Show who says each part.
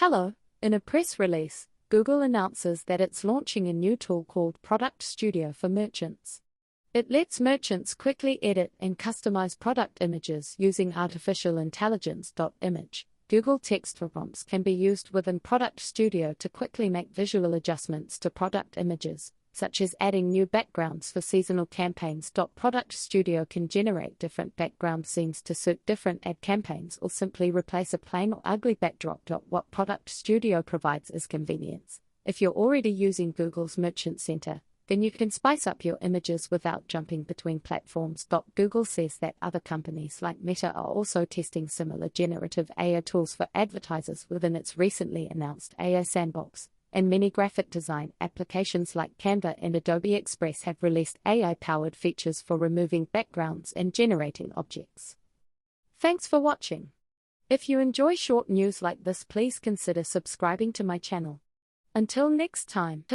Speaker 1: Hello, in a press release, Google announces that it's launching a new tool called Product Studio for merchants. It lets merchants quickly edit and customize product images using artificial intelligence. Image. Google text prompts can be used within Product Studio to quickly make visual adjustments to product images, such as adding new backgrounds for seasonal campaigns. Product Studio can generate different background scenes to suit different ad campaigns or simply replace a plain or ugly backdrop. What Product Studio provides is convenience. If you're already using Google's Merchant Center, then you can spice up your images without jumping between platforms. Google says that other companies like Meta are also testing similar generative AI tools for advertisers within its recently announced AI Sandbox. And many graphic design applications like Canva and Adobe Express have released AI-powered features for removing backgrounds and generating objects. Thanks for watching. If you enjoy short news like this, please consider subscribing to my channel. Until next time.